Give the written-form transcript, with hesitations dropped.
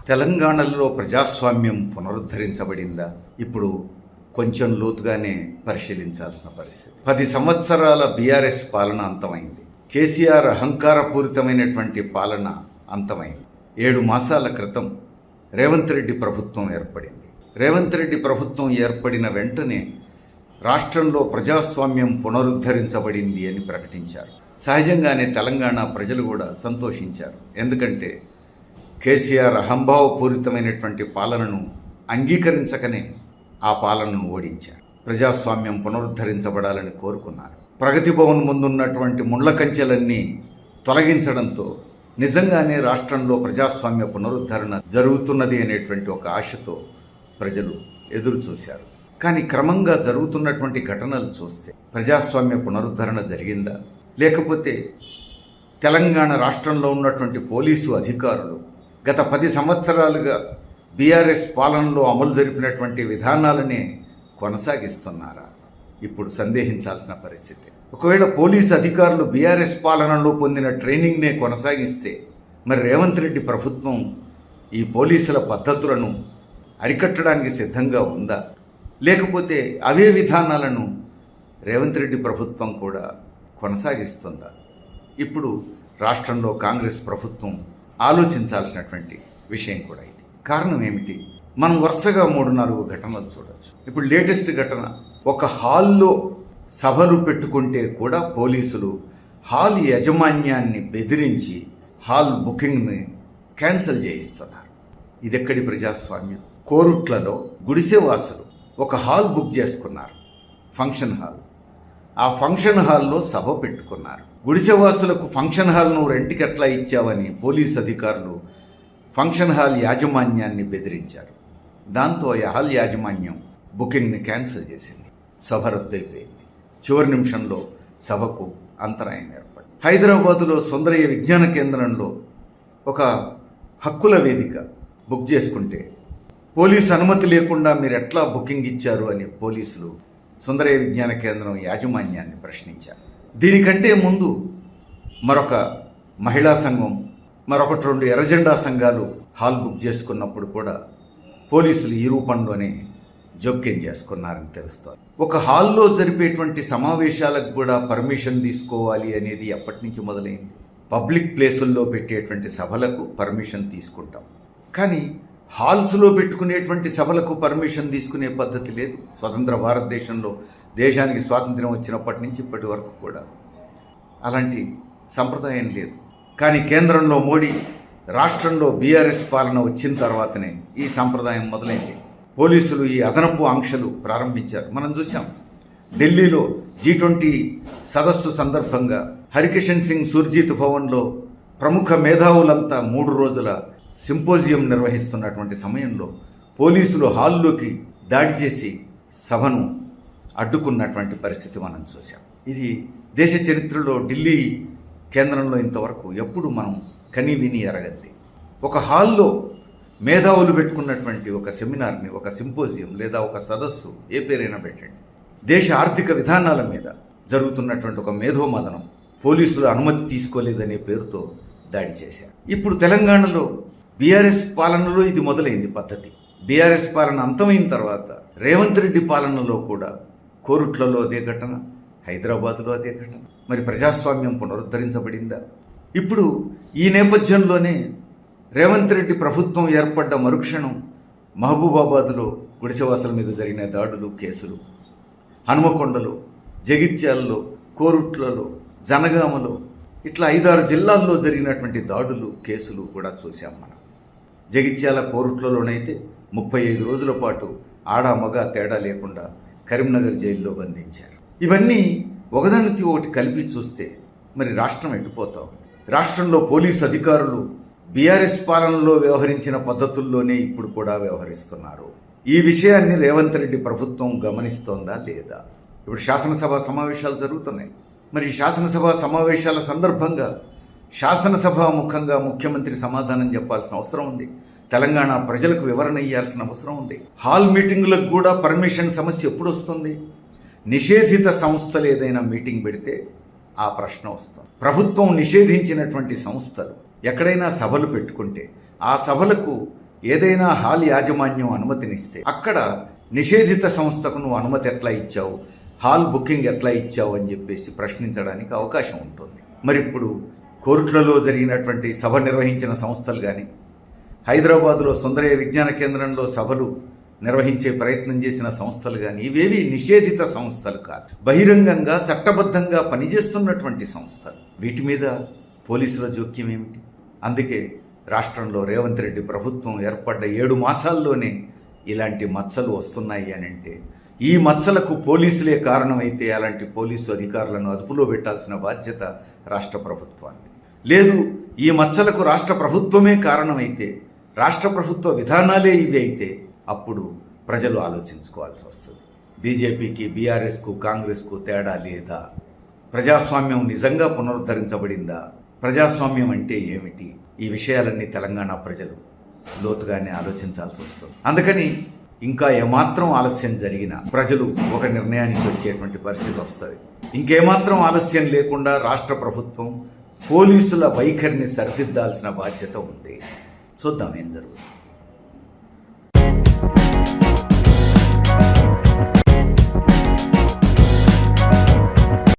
తెలంగాణలో ప్రజాస్వామ్యం పునరుద్ధరించబడిందా? ఇప్పుడు కొంచెం లోతుగానే పరిశీలించాల్సిన పరిస్థితి. 10 సంవత్సరాల బీఆర్ఎస్ పాలన అంతమైంది. కేసీఆర్ అహంకారపూరితమైనటువంటి పాలన అంతమైంది. 7 మాసాల క్రితం రేవంత్ రెడ్డి ప్రభుత్వం ఏర్పడింది. రేవంత్ రెడ్డి ప్రభుత్వం ఏర్పడిన వెంటనే రాష్ట్రంలో ప్రజాస్వామ్యం పునరుద్ధరించబడింది అని ప్రకటించారు. సహజంగానే తెలంగాణ ప్రజలు కూడా సంతోషించారు. ఎందుకంటే కేసీఆర్ అహంభావపూరితమైనటువంటి పాలనను అంగీకరించకనే ఆ పాలనను ఓడించారు. ప్రజాస్వామ్యం పునరుద్ధరించబడాలని కోరుకున్నారు. ప్రగతి భవన్ ముందున్నటువంటి ముండ్ల కంచెలన్నీ తొలగించడంతో నిజంగానే రాష్ట్రంలో ప్రజాస్వామ్య పునరుద్ధరణ జరుగుతున్నది అనేటువంటి ఒక ఆశతో ప్రజలు ఎదురు చూశారు. కానీ క్రమంగా జరుగుతున్నటువంటి ఘటనలు చూస్తే ప్రజాస్వామ్య పునరుద్ధరణ జరిగిందా? లేకపోతే తెలంగాణ రాష్ట్రంలో ఉన్నటువంటి పోలీసు అధికారులు గత 10 సంవత్సరాలుగా బీఆర్ఎస్ పాలనలో అమలు జరిపినటువంటి విధానాలనే కొనసాగిస్తున్నారా? ఇప్పుడు సందేహించాల్సిన పరిస్థితి. ఒకవేళ పోలీసు అధికారులు బీఆర్ఎస్ పాలనలో పొందిన ట్రైనింగ్నే కొనసాగిస్తే మరి రేవంత్ రెడ్డి ప్రభుత్వం ఈ పోలీసుల పద్ధతులను అరికట్టడానికి సిద్ధంగా ఉందా? లేకపోతే అవే విధానాలను రేవంత్ రెడ్డి ప్రభుత్వం కూడా కొనసాగిస్తుందా? ఇప్పుడు రాష్ట్రంలో కాంగ్రెస్ ప్రభుత్వం ఆలోచించాల్సినటువంటి విషయం కూడా ఇది. కారణం ఏమిటి? మనం వరుసగా 3-4 ఘటనలు చూడవచ్చు. ఇప్పుడు లేటెస్ట్ ఘటన, ఒక హాల్లో సభలు పెట్టుకుంటే కూడా పోలీసులు హాల్ యాజమాన్యాన్ని బెదిరించి హాల్ బుకింగ్ని క్యాన్సిల్ చేయిస్తున్నారు. ఇది ఎక్కడి ప్రజాస్వామ్యం? కోరుట్లలో గుడిసెవాసులు ఒక హాల్ బుక్ చేసుకున్నారు, ఫంక్షన్ హాల్. ఆ ఫంక్షన్ హాల్లో సభ పెట్టుకున్నారు. గుడిసెవాసులకు ఫంక్షన్ హాల్ను రెంట్కి ఎట్లా ఇచ్చావని పోలీస్ అధికారులు ఫంక్షన్ హాల్ యాజమాన్యాన్ని బెదిరించారు. దాంతో ఆ హాల్ యాజమాన్యం బుకింగ్ని క్యాన్సిల్ చేసింది. సభ రద్దయిపోయింది. చివరి నిమిషంలో సభకు అంతరాయం ఏర్పడింది. హైదరాబాదులో సుందరయ్య విజ్ఞాన కేంద్రంలో ఒక హక్కుల వేదిక బుక్ చేసుకుంటే పోలీసు అనుమతి లేకుండా మీరు ఎట్లా బుకింగ్ ఇచ్చారు అని పోలీసులు సుందరయ్య విజ్ఞాన కేంద్రం యాజమాన్యాన్ని ప్రశ్నించారు. దీనికంటే ముందు మరొక మహిళా సంఘం, మరొకటి 2 ఎర్రజెండా సంఘాలు హాల్ బుక్ చేసుకున్నప్పుడు కూడా పోలీసులు ఈ రూపంలోనే జోక్యం చేసుకున్నారని తెలుస్తోంది. ఒక హాల్లో జరిపేటువంటి సమావేశాలకు కూడా పర్మిషన్ తీసుకోవాలి అనేది ఎప్పటి నుంచి మొదలైంది? పబ్లిక్ ప్లేసుల్లో పెట్టేటువంటి సభలకు పర్మిషన్ తీసుకుంటాం, కానీ హాల్స్లో పెట్టుకునేటువంటి సభలకు పర్మిషన్ తీసుకునే పద్ధతి లేదు. స్వతంత్ర భారతదేశంలో దేశానికి స్వాతంత్ర్యం వచ్చినప్పటి నుంచి ఇప్పటి వరకు కూడా అలాంటి సంప్రదాయం లేదు. కానీ కేంద్రంలో మోడీ, రాష్ట్రంలో బీఆర్ఎస్ పాలన వచ్చిన తర్వాతనే ఈ సంప్రదాయం మొదలైంది. పోలీసులు ఈ అదనపు ఆంక్షలు ప్రారంభించారు. మనం చూసాం, ఢిల్లీలో G20 సదస్సు సందర్భంగా హరికిషన్ సింగ్ సుర్జీత్ భవన్లో ప్రముఖ మేధావులంతా 3 రోజుల సింపోజియం నిర్వహిస్తున్నటువంటి సమయంలో పోలీసులు హాల్లోకి దాడి చేసి సభను అడ్డుకున్నటువంటి పరిస్థితి మనం చూసాం. ఇది దేశ చరిత్రలో ఢిల్లీ కేంద్రంలో ఇంతవరకు ఎప్పుడు మనం కని విని ఎరగద్ది. ఒక హాల్లో మేధావులు పెట్టుకున్నటువంటి ఒక సెమినార్ని, ఒక సింపోజియం లేదా ఒక సదస్సు, ఏ పేరైనా పెట్టండి, దేశ ఆర్థిక విధానాల మీద జరుగుతున్నటువంటి ఒక మేధోమదనం పోలీసులు అనుమతి తీసుకోలేదనే పేరుతో దాడి చేశారు. ఇప్పుడు తెలంగాణలో బీఆర్ఎస్ పాలనలో ఇది మొదలైంది పద్ధతి. బీఆర్ఎస్ పాలన అంతమైన తర్వాత రేవంత్ రెడ్డి పాలనలో కూడా కోరుట్లలో అదే ఘటన, హైదరాబాదులో అదే ఘటన. మరి ప్రజాస్వామ్యం పునరుద్ధరించబడిందా? ఇప్పుడు ఈ నేపథ్యంలోనే రేవంత్ రెడ్డి ప్రభుత్వం ఏర్పడ్డ మరుక్షణం మహబూబాబాద్లో గుడిసెవాసుల మీద జరిగిన దాడులు, కేసులు, హనుమకొండలో, జగిత్యాలలో, కోరుట్లలో, జనగామలో, ఇట్లా 5-6 జిల్లాల్లో జరిగినటువంటి దాడులు, కేసులు కూడా చూసాం మనం. జగిత్యాల, కోరుట్లలోనైతే 35 రోజుల పాటు ఆడ మగ తేడా లేకుండా కరీంనగర్ జైల్లో బంధించారు. ఇవన్నీ ఒకదానికి ఒకటి కలిపి చూస్తే మరి రాష్ట్రం ఎట్టుపోతా ఉంది. రాష్ట్రంలో పోలీసు అధికారులు బీఆర్ఎస్ పాలనలో వ్యవహరించిన పద్ధతుల్లోనే ఇప్పుడు కూడా వ్యవహరిస్తున్నారు. ఈ విషయాన్ని రేవంత్ రెడ్డి ప్రభుత్వం గమనిస్తోందా లేదా? ఇప్పుడు శాసనసభ సమావేశాలు జరుగుతున్నాయి. మరి శాసనసభ సమావేశాల సందర్భంగా శాసనసభ ముఖంగా ముఖ్యమంత్రి సమాధానం చెప్పాల్సిన అవసరం ఉంది. తెలంగాణ ప్రజలకు వివరణ ఇవ్వాల్సిన అవసరం ఉంది. హాల్ మీటింగులకు కూడా పర్మిషన్ సమస్య ఎప్పుడు వస్తుంది? నిషేధిత సంస్థలు ఏదైనా మీటింగ్ పెడితే ఆ ప్రశ్న వస్తుంది. ప్రభుత్వం నిషేధించినటువంటి సంస్థలు ఎక్కడైనా సభలు పెట్టుకుంటే ఆ సభలకు ఏదైనా హాల్ యాజమాన్యం అనుమతినిస్తే అక్కడ నిషేధిత సంస్థకు నువ్వు అనుమతి ఎట్లా ఇచ్చావు, హాల్ బుకింగ్ ఎట్లా ఇచ్చావు అని చెప్పేసి ప్రశ్నించడానికి అవకాశం ఉంటుంది. మరి ఇప్పుడు కోర్టులలో జరిగినటువంటి సభ నిర్వహించిన సంస్థలు కానీ, హైదరాబాదులో సుందరయ్య విజ్ఞాన కేంద్రంలో సభలు నిర్వహించే ప్రయత్నం చేసిన సంస్థలు కానీ, ఇవేవి నిషేధిత సంస్థలు కాదు, బహిరంగంగా చట్టబద్ధంగా పనిచేస్తున్నటువంటి సంస్థలు. వీటి మీద పోలీసుల జోక్యం ఏమిటి? అందుకే రాష్ట్రంలో రేవంత్ రెడ్డి ప్రభుత్వం ఏర్పడ్డ 7 మాసాల్లోనే ఇలాంటి మచ్చలు వస్తున్నాయి అని అంటే, ఈ మచ్చలకు పోలీసులే కారణమైతే అలాంటి పోలీసు అధికారులను అదుపులో పెట్టాల్సిన బాధ్యత రాష్ట్ర ప్రభుత్వాన్ని. లేదు, ఈ మచ్చలకు రాష్ట్ర ప్రభుత్వమే కారణమైతే, రాష్ట్ర ప్రభుత్వ విధానాలే ఇవి అయితే అప్పుడు ప్రజలు ఆలోచించుకోవాల్సి వస్తుంది. బీజేపీకి, బీఆర్ఎస్కు, కాంగ్రెస్కు తేడా లేదా? ప్రజాస్వామ్యం నిజంగా పునరుద్ధరించబడిందా? ప్రజాస్వామ్యం అంటే ఏమిటి? ఈ విషయాలన్నీ తెలంగాణ ప్రజలు లోతుగానే ఆలోచించాల్సి వస్తుంది. అందుకని ఇంకా ఏమాత్రం ఆలస్యం జరిగినా ప్రజలు ఒక నిర్ణయానికి వచ్చేటువంటి పరిస్థితి వస్తుంది. ఇంకేమాత్రం ఆలస్యం లేకుండా రాష్ట్ర ప్రభుత్వం పోలీసుల వైఖరిని సరిదిద్దాల్సిన బాధ్యత ఉంది. చూద్దాం ఏం జరుగుతుంది.